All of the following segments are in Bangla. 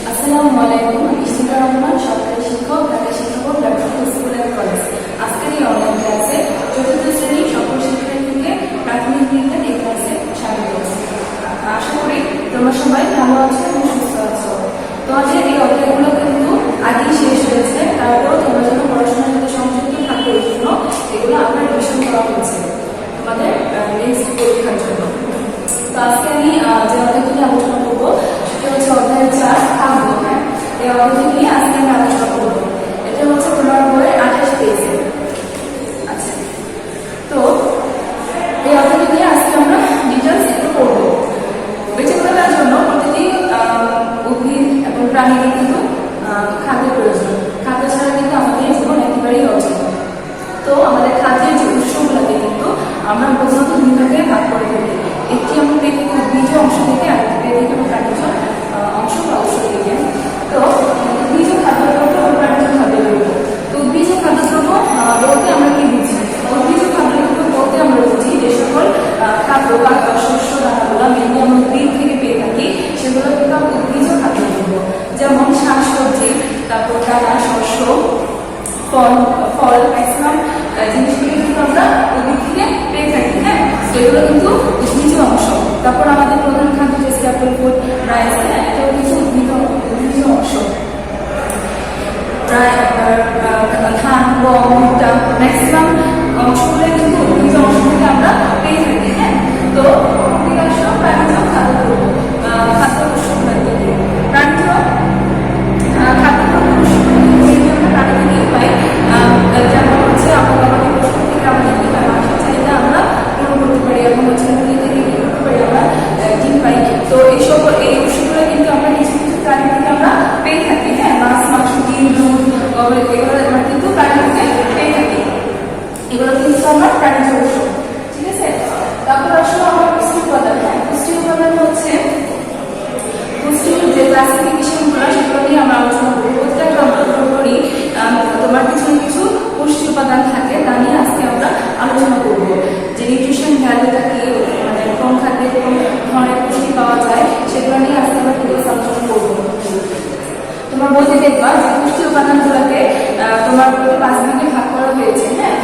আসসালামু আলাইকুম। ইশতিকা রহমান, সরকারি শিক্ষক, ঢাকা শিক্ষা বোর্ড, ব্যবসায়িক স্কুল অ্যান্ড কলেজ। আজকের এই অনলাইন ক্লাসে চতুর্থ শ্রেণীর সকল শিক্ষার্থীকে প্রাথমিক বিজ্ঞান এই ক্লাসে স্বাগত। আশা করি তোমরা সবাই ভালো আছো এবং সুস্থ আছো। তোমাদের এই অধ্যায়গুলো কিন্তু আগেই শেষ হয়েছে, তারপরেও তোমরা যেন পড়াশোনার সাথে সংযুক্ত থাকো এই জন্য এগুলো আপনার রিভিশন করা হচ্ছে তোমাদের নেক্সট পরীক্ষার জন্য। তো আজকে আমি যে অধ্যায়টি আলোচনা করবো সেটা হচ্ছে অধ্যায় 4 খাদ্য। হ্যাঁ, এই অধ্যায়টি নিয়ে আজকে আমি আলোচনা করবো। এটা হচ্ছে তোমার বইয়ের 28 পেজে। আচ্ছা, তো এই অধ্যায়টি নিয়ে আজকে আমরা ডিটেলস একটু পড়বো। বেঁচে থাকার জন্য প্রতিটি উদ্ভিদ এবং প্রাণীর কিন্তু খাদ্যের প্রয়োজন। খাদ্য ছাড়া কিন্তু আমাদের জীবন একেবারেই অচল। তো আমাদের খাদ্যের যে উৎসগুলোকে কিন্তু আমরা প্রধানত দুই ভাগে ভাগ করে থাকি। একটি আমরা পেয়ে থাকি উদ্ভিজ অংশ থেকে, আর একটি পেয়ে থাকি প্রাণীজ অংশ বা উৎস থেকে। তো উদ্ভিজ খাদ্যদ্রব্য ও প্রাণীজ খাদ্যদ্রব্য। তো উদ্ভিজ খাদ্যদ্রব্য বলতে আমরা কি বুঝি? উদ্ভিজ খাদ্যদ্রব্য বলতে আমরা বুঝি যে সকল খাদ্য বা শস্য দানাগুলো মেনলি আমরা উদ্ভিদ থেকে পেয়ে থাকি, সেগুলো কিন্তু উদ্ভিজ খাদ্যদ্রব্য। যেমন শাকসবজি, তারপর দানা, শস্য, ফল, ম্যাক্সিমাম জিনিসগুলো কিন্তু আমরা উদ্ভিদ থেকে পেয়ে থাকি। হ্যাঁ, এগুলো কিন্তু উদ্ভিজ অংশ। তারপর আমাদের প্রধান খাদ্য যে স্ট্যাপল ফুড রাইস, এটাও কিন্তু উদ্ভিজ অংশ। ধান, গম, ভুট্টা ম্যাক্সিমাম অংশগুলো কিন্তু উদ্ভিজ অংশ থেকে আমরা পেয়ে থাকি। হ্যাঁ, তো প্রাণীজ খাদ্যদ্রব্য, খাদ্য উৎসগুলো থেকে প্রাণীজ খাদ্যদ্রব্য উৎসগুলো আমরা প্রাণী থেকে পাই। যেমন হচ্ছে আমাদের পশু থেকে আমাদের কি হয়, মাংসের চাহিদা আমরা পূরণ করতে পারি, এবং হচ্ছে মুরগি থেকে কি করতে পারি, আমরা ডিম পাই। তো এই উৎসগুলো কিন্তু আমরা কিছু কিছু প্রাণী থেকে আমরা পেয়ে থাকি। হ্যাঁ, মাছ, মাংস, ডিম, দুধ, এগুলো আমরা কিন্তু প্রাণী থেকে পেয়ে থাকি। এগুলো কিন্তু আমরা প্রাণীজ উৎস। ঠিক আছে, তারপর আসলে আমার পুষ্টি উপাদান। হ্যাঁ, পুষ্টি উপাদান হচ্ছে পুষ্টির যে ক্লাসিফিকেশনগুলো সেগুলো নিয়ে আমরা আলোচনা করবো। প্রত্যেকটা দ্রব্যেরই তোমার কিছু না কিছু পুষ্টি উপাদান থাকে, তা নিয়ে আজকে আমরা আলোচনা করবো। যে নিউট্রিশন ভ্যালুটা কি, মানে কোন খাদ্যে কোন ধরনের পুষ্টি পাওয়া যায়, সেগুলো নিয়ে আজকে আমরা ডিটেলস আলোচনা করবো। তোমার বইতে দেখবা যে পুষ্টি উপাদানগুলোকে তোমার বইতে 5 ভাগে ভাগ করা হয়েছে। হ্যাঁ,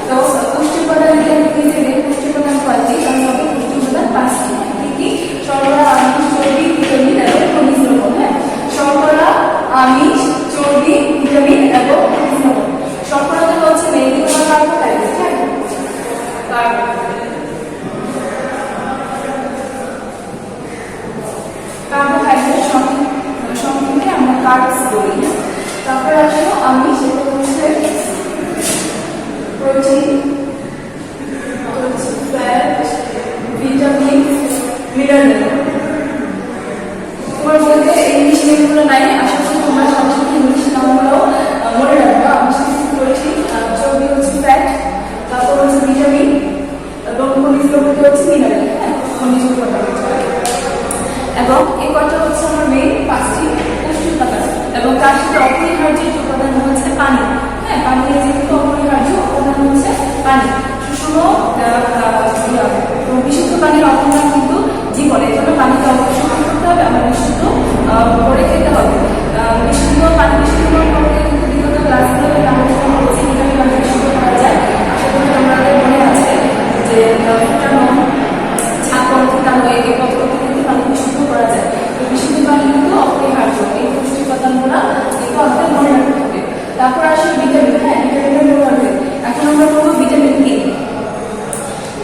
তো পুষ্টি উপাদান পুষ্টি উপাদান কয়টি? তার মধ্যে পুষ্টি উপাদান 5টি। কি কি? শর্করা, আমিষ, চর্বি, ভিটামিন এবং খনিজ লবণ। হ্যাঁ, শর্করা, আমিষ, চর্বি, ভিটামিন এবং খনিজ লবণ। শর্করাটা হচ্ছে মেইনলি তোমার কার্বোহাইড্রেট। হ্যাঁ, কার্বোহাইড্রেট সংক্ষেপে আমরা কার্বস বলি। তারপরে আসো আমিষ, সেটা হচ্ছে প্রোটিন, ফ্যাট, ভিটামিন, মিনারেল। তোমার বলতে ইংলিশ নেমগুলো নাই, আশা করি তোমরা সবসময় ইংলিশ নামগুলো মনে রাখবা। আমিষ হচ্ছে প্রোটিন, চর্বি হচ্ছে ফ্যাট, তারপর হচ্ছে ভিটামিন এবং খনিজ লবণ হচ্ছে মিনারেল। হ্যাঁ, খনিজ উপাদান। এবং এই কয়টা হচ্ছে আমার মেইন 5টি পুষ্টি উপাদান। এবং তার সাথে অপরিহার্য উপাদান হচ্ছে পানি। হ্যাঁ, পানি যেহেতু অপরিহার্য উপাদান হচ্ছে পানি। সুষম বিশুদ্ধ পানির অবদান কিন্তু জীবন, এই জন্য পানিকে অবশ্যই করতে হবে, আমার বিশুদ্ধ করে খেতে হবে। বিশুদ্ধ পানি বিশুদ্ধ করতে কিন্তু বিগত ক্লাসগুলোতে আলোচনা করছি কিভাবে পানি বিশুদ্ধ করা যায়। আশা করি তোমাদের মনে আছে যে ফুটানো, ছাকন, ফুটানো এই পদ্ধতি কিন্তু পানি বিশুদ্ধ করা যায়। তো বিশুদ্ধ পানি কিন্তু অপরিহার্য। এই পুষ্টি উপাদানগুলো কিন্তু আমাদের মনে রাখতে হবে। তারপর আসলে ভিটামিন। হ্যাঁ, ভিটামিনের ব্যবহার। এখন আমরা বলবো ভিটামিন কি।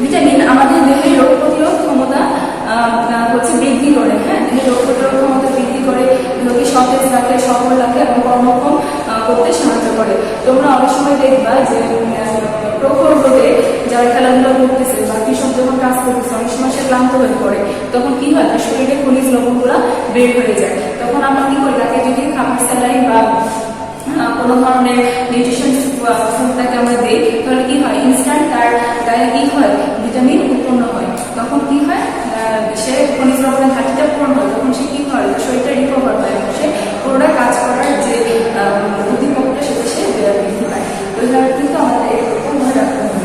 ভিটামিন আমাদের দেহের রোগ প্রতিরোধ ক্ষমতা হচ্ছে বৃদ্ধি করে। হ্যাঁ, দেহের রোগ প্রতিরোধ ক্ষমতা বৃদ্ধি করে, দেহকে সতেজ রাখে, সবল রাখে এবং কর্মক্ষম করতে সাহায্য করে। তোমরা অনেক সময় দেখবা যে প্রখর রোদে যারা খেলাধুলা করতেছে বা কৃষক যখন কাজ করতেছে, অনেক সময় সে ক্লান্ত হয়ে পড়ে। তখন কি হয়, তার শরীরে খনিজ লবণগুলো বের হয়ে যায়। তখন আমরা কি করি, তাকে যদি খাবার স্যালাইন বা কোনো ধরনের নিউট্রিশন ফুডটাকে আমরা দিই, তাহলে কি হয়, ইনস্ট্যান্ট তার গায়ে কি হয়, ভিটামিন উৎপন্ন হয়। তখন কি হয়, সে খনিজ লবণের ঘাটতিটা পূরণ হয়। তখন সে কি হয়, শরীরটা রিকভার পায় এবং সে পুরোটা কাজ করার যে উদ্দীপকটা সেটা সে বৃদ্ধি পায়। ওইভাবে কিন্তু আমাদের এরকম মনে রাখতে হবে।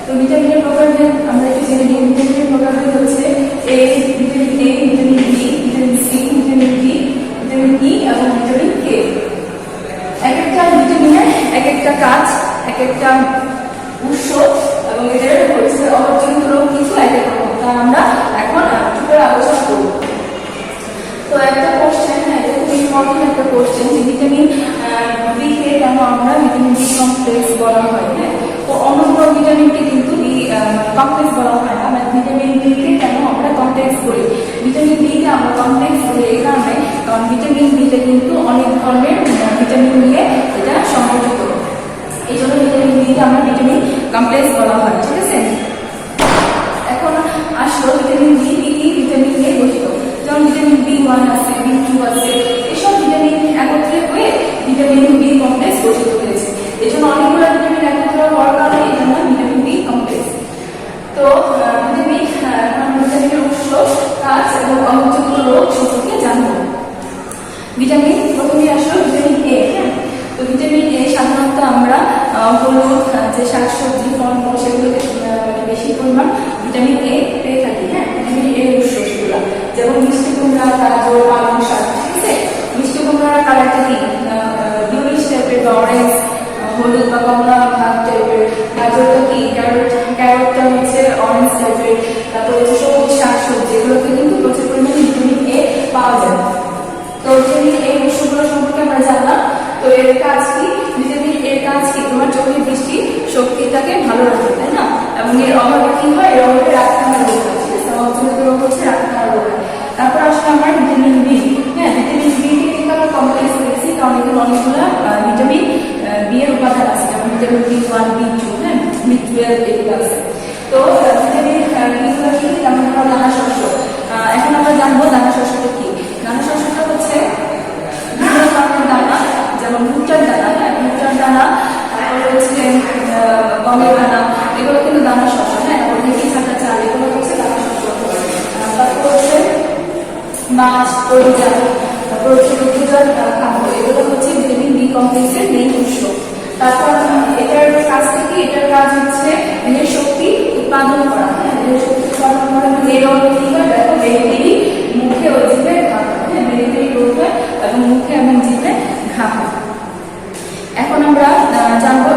তো ভিটামিনের প্রকারভেদ আমরা একটু জেনে নিই। ভিটামিনের প্রকারভেদ হচ্ছে vitamin A, vitamin B, vitamin C, একটা উৎস এবং এদের হচ্ছে অভাবজনিত রোগ কিন্তু এক এক রকম, তা আমরা এখন ছোট আলোচনা করব। তো একটা কোশ্চেন, এটা খুব ইম্পর্টেন্ট একটা কোশ্চেন, যে ভিটামিন বি কে কেন আমরা ভিটামিন বি কমপ্লেক্স বলা হয়। হ্যাঁ, তো অন্য কোনো ভিটামিনকে কিন্তু বি কমপ্লেক্স বলা হয় না, মানে ভিটামিন বি কে কেন আমরা কমপ্লেক্স বলি। ভিটামিন বি কে আমরা কমপ্লেক্স বলি এই কারণে, কারণ ভিটামিন বি তে কিন্তু অনেক ধরনের ভিটামিন নিয়ে এটা সংগঠিত, এই জন্য ভিটামিন বি কে আমরা ভিটামিন কমপ্লেক্স বলা হয়। ঠিক আছে, এখন আসলো ভিটামিন বি কি ভিটামিন নিয়ে গঠিত। যেমন ভিটামিন বি1 আছে, বি2 আছে, এসব ভিটামিন একত্রে হয়ে ভিটামিন বি কমপ্লেক্স গঠিত হয়েছে। এই জন্য অনেকগুলো ভিটামিন একত্রে হওয়ার কারণে এই জন্য ভিটামিন বি কমপ্লেক্স। তো ভিটামিনের উৎস, কাজ এবং অভাবজনিত রোগ সম্পর্কে জানবো। ভিটামিন প্রথমে আসলো ভিটামিন এ। তো ভিটামিন এ সাধারণত আমরা হলুদ যে শাকসবজি ফলমূল সেগুলোতে বেশি পরিমাণ ভিটামিন এ পেয়ে থাকি। হ্যাঁ, ভিটামিন এর উৎস সেগুলো যেমন মিষ্টি কুমড়া, গাজর, পালং শাক। ঠিক আছে, মিষ্টি কুমড়ার কালারটা কি ব্লুইশ টাইপের বা অরেঞ্জ, হলুদ বা কমলা ভাগ টাইপের। গাজরটা কি ক্যারটটা হচ্ছে অরেঞ্জ টাইপের। তারপর হচ্ছে সবুজ শাকসবজি, এগুলোতে কিন্তু প্রচুর পরিমাণে ভিটামিন এ পাওয়া যায়। তো ভিটামিন এ উৎসগুলো সম্পর্কে আমরা জানলাম। তো এর কাজ কি? ভিটামিন এর কাজ কি? তোমার চোখের দৃষ্টি শক্তিটাকে ভালো রাখে, তাই না? এবং এর অভাবে কি হয়? এর অভাবে রাতকানা রোগ হয়। ঠিক আছে, অভাবজনিত রোগ হচ্ছে রাতকানা রোগ হয়। তারপর আসলে আমরা ভিটামিন বি। হ্যাঁ, ভিটামিন বি কে কিন্তু আমরা কমপ্লেক্স করেছি, কারণ এখানে অনেকগুলো ভিটামিন বি এর উপাদান আছে, যেমন ভিটামিন বি1, বি2, হ্যাঁ, বি12 এগুলো আছে। তো ভিটামিন বিগুলো কি? যেমন দানা শস্য। এখন আমরা জানবো দানা শস্যটা কি। দানা শস্যটা হচ্ছে বিভিন্ন ধরনের দানা, যেমন ভুট্টার দানা। হ্যাঁ, ভুট্টার দানা, তারপরে হচ্ছে গমের দানা, এগুলো কিন্তু দানা শস্য। হ্যাঁ, তারপর ঢেঁকি ছাঁটা চাল, এগুলো হচ্ছে দানা শস্য। তারপর হচ্ছে মাছ, তরুজা, তারপর হচ্ছে দুগ্ধজাত খাদ্য, এগুলো হচ্ছে ভিটামিন বি কমপ্লেক্সের মেইন উৎস। তারপর এটার কাজ কি? এটার কাজ হচ্ছে দেহের শক্তি উৎপাদন করা। হ্যাঁ, দেহের শক্তি উৎপাদন করা মানে এর অর্থ কি হয়? দেখো, বেরিবেরি মুখে ও জিভে ঘা হয়। হ্যাঁ, বেরিবেরি রোগ হয় এবং মুখে এবং জিভে ঘা হয়। এখন আমরা জানবো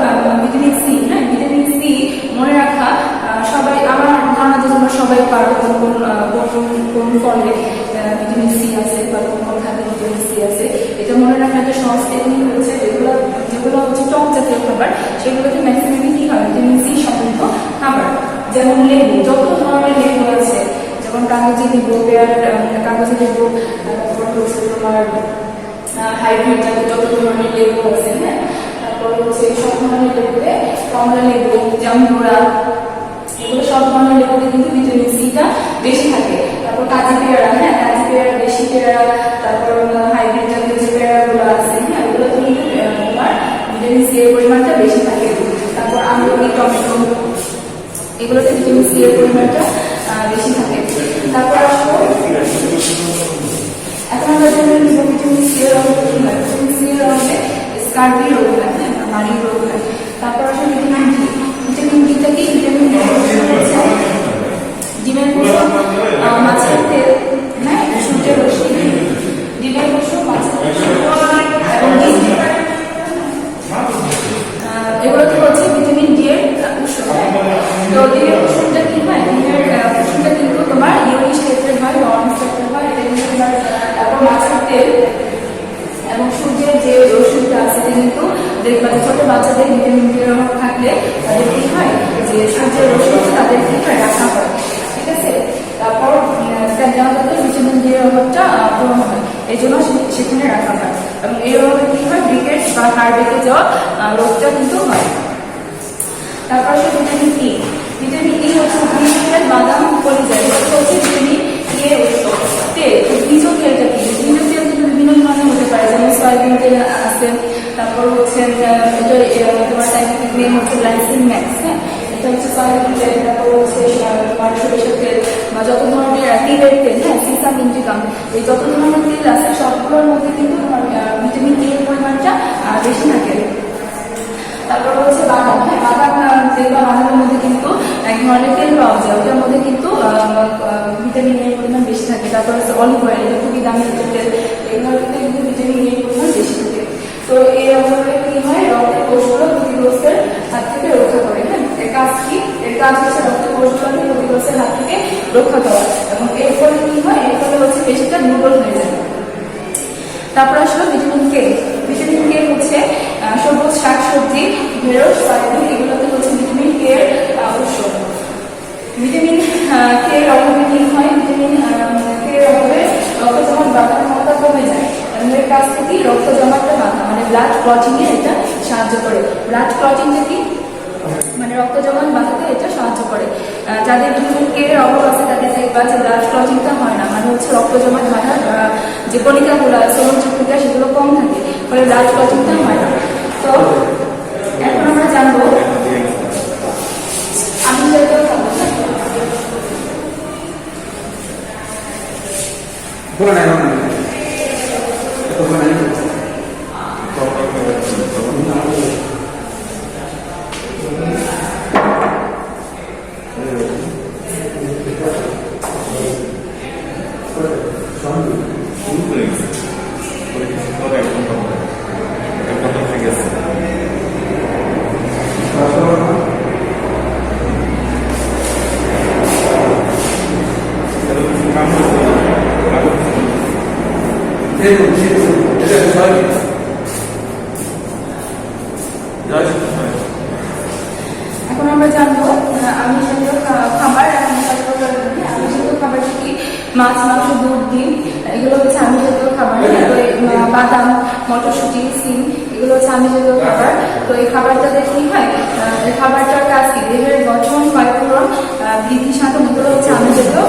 ভিটামিন সি। হ্যাঁ, ভিটামিন সি মনে রাখা সবাই, আমার ধারণা যে তোমরা সবাই পারো কোন কোন ফলে ভিটামিন সি আছে বা কোন কোন খাদ্যে ভিটামিন সি আছে। এটা মনে রাখা একটা সহজ টেকনিক হচ্ছে, যেগুলো হচ্ছে টক জাতীয় খাবার, সেগুলোতে ম্যাক্সিমাম কি হয়? ভিটামিন সি সমৃদ্ধ খাবার। যেমন লেবু, যত ধরনের লেবু আছে, যেমন কাগজি লেবু, কাগজি লেবু, তারপর হচ্ছে তোমার হাইব্রিড জাতীয় যত ধরনের লেবু আছে। হ্যাঁ, তারপর হচ্ছে সব ধরনের লেবুতে, কমলা লেবু, জামরুড়া, এগুলো সব ধরনের লেবুতে কিন্তু ভিটামিন সিটা বেশি থাকে। তারপর কাজি পেয়ারা। হ্যাঁ, কাজি পেয়ারা, দেশি পেয়ারা, তারপর হাইব্রিড জাতীয় যে পেয়ারাগুলো আছে, হ্যাঁ, এগুলোতে কিন্তু তোমার ভিটামিন সি এর পরিমাণটা বেশি থাকে। তারপর আমলকি, টমেটো, এগুলোতে ভিটামিন সি এর পরিমাণটা বেশি থাকে। তারপর আসবো, এখন আমরা জেনে নিব ভিটামিন সি এর অভাবে কি হয়। ভিটামিন সি এর অভাবে স্কার্বি রোগ হয়, হ্যাঁ, মাড়ির রোগ হয়। তারপর আসলে ভিটামিন ডি। ভিটামিন ডিটা কি? ভিটামিন ডি হচ্ছে ডিমের কুসুম, মাছের তেল, হ্যাঁ, সূর্যের রশ্মি, ডিমের কুসুম, মাছের তেল এবং এগুলোতে হচ্ছে ভিটামিন ডি এর উৎস। তো ডিমের কুসুমটা কি হয়? ডিমের কুসুমটা কিন্তু তোমার ইয়েলোইশ টাইপের হয়, অরেঞ্জ টাইপের হয়। এটা কিন্তু তোমার, তারপর মাছের তেল এবং সূর্যের যে রশ্মিটা আছে, এটা কিন্তু দেখবা ছোট বাচ্চাদের ভিটামিন ডি এর অভাব থাকলে তাদের কি হয়? যে সূর্যের রশ্মিতে তাদের কি হয়? রাখা হয়। ঠিক আছে, তারপর ভিটামিন ডি এর অভাবটা পূরণ হয়, এই জন্য সেখানে রাখা হয়। এবং এর অভাবে কি হয়? ব্রিকেট বা হাড় বেঁকে যাওয়া রোগটা কিন্তু হয়। তারপর আসলে ভিটামিন ই। ভিটামিন ই হচ্ছে উদ্ভিদের বাদাম কলিজা, এটা হচ্ছে ভিটামিন ই এর উৎস। তেল, বীজ তেলটা কি? বীজ তেল কিন্তু বিভিন্ন ধরনের হতে পারে, যেমন সয়াবিন তেল আছে, তারপর হচ্ছে তোমার সাইন্টিফিক নেম হচ্ছে গ্লাইসিন ম্যাক্স। হ্যাঁ, এটা হচ্ছে সয়াবিন তেল। তারপর হচ্ছে তোমার সরিষার তেল বা যত ধরনের তিলের তেল, হ্যাঁ, সিসাম, ইন্ডিকাম, এই যত ধরনের তেল আছে সবগুলোর মধ্যে কিন্তু তোমার ভিটামিন ই এর পরিমাণটা বেশি থাকে। তারপর হচ্ছে বাদাম। হ্যাঁ, বাদাম তেল বা বাদামের মধ্যে কিন্তু এক ধরনের তেল পাওয়া যায়, ওটার মধ্যে কিন্তু ভিটামিন এর পরিমাণ বেশি থাকে। তারপর হচ্ছে অলিভ অয়েল, এটা খুবই দামি একটা তেল, এগুলোতে কিন্তু ভিটামিন এর পরিমাণ বেশি থাকে। তো এর অভাবে কি হয়? রক্তের কোষগুলো ক্ষতিগ্রস্তের হাত কি? এর কাজ হচ্ছে রক্তের কোষগুলোকে ক্ষতিগ্রস্তের হাত থেকে রক্ষা করা, এবং এর ফলে কি হয়? এর ফলে হচ্ছে পেশিটা দুর্বল হয়ে যায়। তারপর আসলে ভিটামিন কে। ভিটামিন কে হচ্ছে সবুজ শাকসবজি, ঢেঁড়স, সয়াবিন, এগুলোতে হচ্ছে ভিটামিন কে এর উৎস। ভিটামিন কে এর অভাবে কি হয়? ভিটামিন কে এর অভাবে রক্ত জমাট বাঁধার ক্ষমতা কমে যায়, এবং এর কাছ থেকে রক্ত জমাটটা বাঁধা মানে ব্লাড ক্লটিং এ এটা সাহায্য করে। ব্লাড ক্লটিংটা কি? মানে রক্ত জমাট বাঁধাতে এটা সাহায্য করে। যাদের ভিটামিন কে এর অভাব আছে তাদের দেখবা যে ব্লাড ক্লটিংটা হয় না, মানে হচ্ছে রক্ত জমাট বাঁধার যে কণিকাগুলো আছে অনুচক্রিকা সেগুলো কম থাকে, ফলে ব্লাড ক্লটিংটা হয় না। তো এখন আমরা জানবো আমি যেটা খাবো এখন আমরা জানবো আমি জাতীয় খাবার। আমি জাতীয় খাবার কি? মাছ, মাংস, দুধ, ডিম, এগুলো হচ্ছে আমি জাতীয় খাবার। বাদাম, মটরশুঁটি, সিম, এগুলো হচ্ছে আমি জাতীয় খাবার। তো এই খাবারটাতে কি হয়? এই খাবারটার কাজ কি? দেহের গঠন, ক্ষয়পূরণ, বৃদ্ধি সাধন, এগুলো হচ্ছে আমি জাতীয়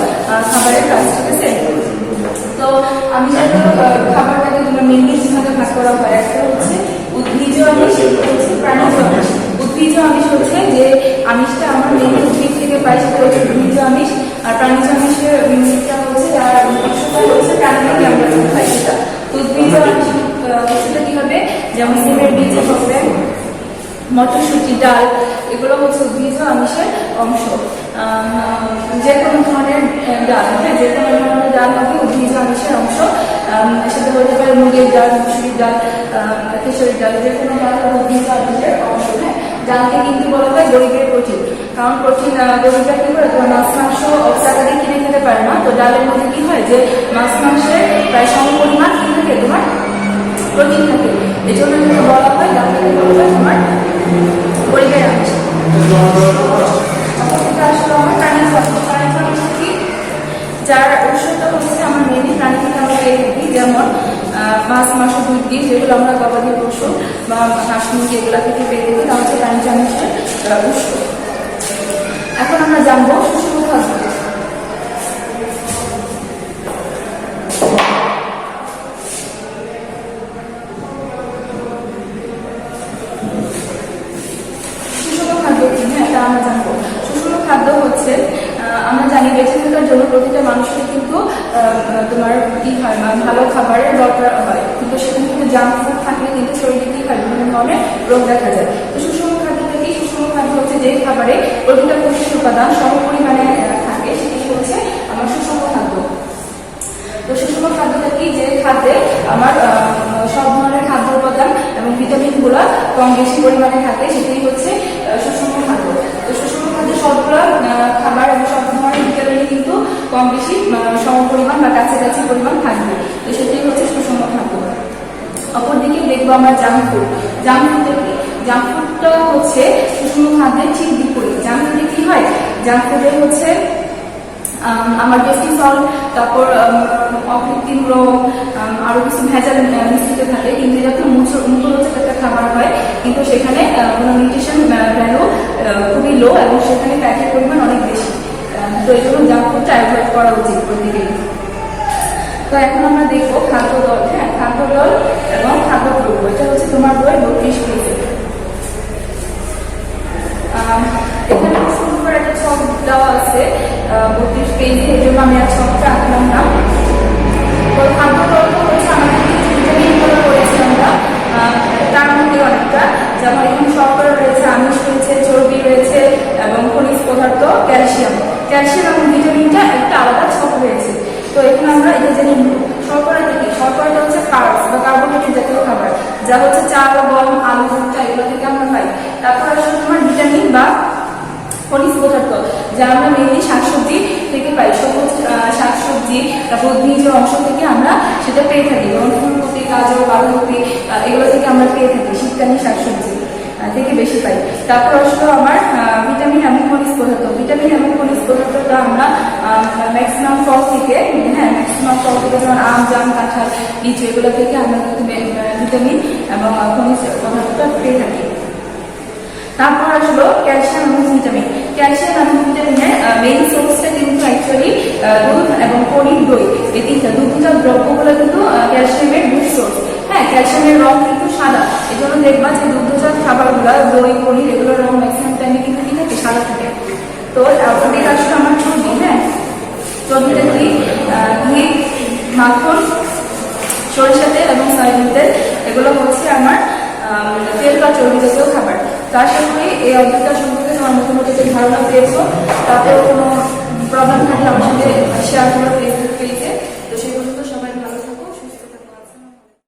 খাবারের কাজ। ঠিক আছে? তো আমি জাতীয় খাবারটাকে তোমরা মেনলি যেভাবে ভাগ করা হয়, একটা হচ্ছে উদ্ভিজ আমিষ, হচ্ছে প্রাণীজ আমিষ। উদ্ভিজ আমিষ হচ্ছে যে আমিষটা আমরা মেনলি উদ্ভিদ থেকে পাই, সেটা হচ্ছে উদ্ভিজ আমিষ। আর প্রাণীজ আমিষের হচ্ছে যার উৎসটা হচ্ছে প্রাণী থেকে আমরা খাই সেটা। উদ্ভিজ আমিষ সেটা কি হবে? যেমন সিমের বীজ হবে, মটরশুঁটি, ডাল, এগুলো হচ্ছে উদ্ভিজ আমিষের অংশ। যে কোনো ধরনের ডাল, হ্যাঁ, যে কোনো ধরনের ডাল হবে উদ্ভিজ আমিষের অংশ। সেটা হতে পারে মুগের ডাল, মুসুরির ডাল, খেসারির ডাল, যে কোনো ডাল হবে উদ্ভিজ আমিষের অংশ। হ্যাঁ, ডালকে কিন্তু বলা হয় গরিবের প্রোটিন, কারণ প্রোটিন গরিবরা কি করে? তোমার মাছ মাংস টাকা দিয়ে কিনে খেতে পারে না। তো ডালের মধ্যে কি হয়? যে মাছ মাংসের প্রায় সমপরিমাণ কি থাকে? তোমার প্রোটিন থাকে। এই জন্য কিন্তু বলা হয় ডালটাকে বলা হয় তোমার গরিবের আমিষ। আসলে আমার প্রাণীজ আমিষ কি? যার উৎসটা হচ্ছে আমার মেনলি প্রাণী থেকে আমরা পেয়ে থাকি, যেমন মাছ, মাংস, দুধ, ডিম, যেগুলো আমরা গবাদি পশু বা হাঁস মুরগি এগুলা থেকে পেয়ে থাকি, তা হচ্ছে প্রাণীজ আমিষের উৎস। এখন আমরা জানবো সুষম খাদ্য। আমরা জানবো সুষম খাদ্য হচ্ছে, আমরা জানি বেঁচে থাকার জন্য প্রতিটা মানুষকে কিন্তু তোমার কি হয়? ভালো খাবারের দরকার হয়, কিন্তু সেখানে কিন্তু জাঙ্ক ফুড থাকলে কিন্তু শরীরে কি হয়? বিভিন্ন ধরনের রোগ দেখা যায়। তো সুষম খাদ্যটা কি? সুষম খাদ্য হচ্ছে যে খাবারে প্রতিটা পুষ্টি উপাদান সম পরিমাণে থাকে, সেটি হচ্ছে আমার সুষম খাদ্য। তো সুষম খাদ্যটা কি? যে খাদ্যে আমার সব ধরনের খাদ্য উপাদান এবং ভিটামিন গুলা কম বেশি পরিমাণে থাকে, সেটাই হচ্ছে সুষম খাদ্য। তো সুষম খাদ্যে সবগুলো খাবার এবং সব ধরনের ভিটামিন কিন্তু কম বেশি সম পরিমাণ বা কাছাকাছি পরিমাণ থাকবে, তো সেটাই হচ্ছে সুষম খাদ্য। অপরদিকে দেখবো আমরা জাঙ্ক ফুড। জাঙ্ক ফুডটা কি? জাঙ্ক ফুডটা হচ্ছে সুষম খাদ্যের ঠিক বিপরীত। জাঙ্ক ফুডে কি হয়? জাঙ্ক ফুডে হচ্ছে আমার পেস্টিসাইড, তারপর অকৃত্রিম রং, আরো কিছু ভেজাল মিশ্রিত থাকে, কিন্তু এটা তো মুখরোচক একটা খাবার হয়, কিন্তু সেখানে কোনো নিউট্রিশন ভ্যালু খুবই লো এবং সেখানে ফ্যাটের পরিমাণ অনেক বেশি। তো এই জন্য জাঙ্ক ফুডটা অ্যাভয়েড করা উচিত প্রত্যেকেই। তো এখন আমরা দেখবো খাদ্য দল। হ্যাঁ, খাদ্য দল এবং খাদ্য দ্রব্য, এটা হচ্ছে তোমার বই 32 পেজে। এখানে সুন্দর একটা ছক দেওয়া আছে 32 পেজে, এই জন্য আমি আর ছকটা আঁকলাম না। তো খাদ্য দল হচ্ছে আমাদের ভিটামিনগুলো রয়েছে আমরা তার মধ্যে অনেকটা, যেমন এখানে শর্করা রয়েছে, আমিষ রয়েছে, চর্বি রয়েছে এবং খনিজ পদার্থ, ক্যালসিয়াম এবং ভিটামিনটা একটা আলাদা ছক রয়েছে। তো এখানে আমরা এটা জেনে নিব শর্করা থেকে। শর্করাটা হচ্ছে কার্বস বা কার্বোহাইড্রেট জাতীয় খাবার, যা হচ্ছে চাল, গম, আলু, ভুট্টা এগুলো থেকে আমরা পাই। তারপর আসলে তোমার ভিটামিন বা খনিজ পদার্থ যা আমরা মেনলি শাকসবজি থেকে পাই, সবুজ শাকসবজি, তারপর উদ্ভিজ অংশ থেকে আমরা সেটা পেয়ে থাকি, যেমন ফুলকপি, গাজর, বাঁধাকপি, এগুলো থেকে আমরা পেয়ে থাকি, শীতকালীন শাকসবজি থেকে বেশি পাই। তারপর আসলো আমার ভিটামিন এবং খনিজ পদার্থ। ভিটামিন এবং খনিজ পদার্থটা আমরা ম্যাক্সিমাম ফল থেকে, হ্যাঁ ম্যাক্সিমাম ফল থেকে, যেমন আম, জাম, কাঁঠাল, লিচু, এগুলো থেকে আমরা কিন্তু ভিটামিন এবং খনিজ পদার্থটা পেয়ে থাকি। তারপর আসলো ক্যালসিয়াম এবং ভিটামিন। ক্যালসিয়াম এবং ভিটামিনের মেইন সোর্সটা কিন্তু অ্যাকচুয়ালি দুধ এবং পনির, দই, এই তিনটা দুগ্ধজাত দ্রব্যগুলো কিন্তু ক্যালসিয়ামের মূল সোর্স। হ্যাঁ, ক্যালসিয়ামের রং কিন্তু সাদা, এই জন্য দেখবা যে দুগ্ধজাত খাবারগুলো, দই, পনির, এগুলোর রং ম্যাক্সিমাম টাইমে কিন্তু কি থাকে, সাদা থাকে। তো ওদের আসলে আমার চর্বি, হ্যাঁ চর্বিটা কি, ঘি, মাখন, সরিষা তেল এবং সয়াবিন তেল, এগুলো হচ্ছে আমার তেল বা চর্বি জাতীয় খাবার। তো আশা করি এই অধ্যায়টা সম্পর্কে তোমার মোটামুটি যে ধারণা পেয়েছো, তাতেও কোনো প্রবলেম থাকলে আমার সাথে শেয়ার করো।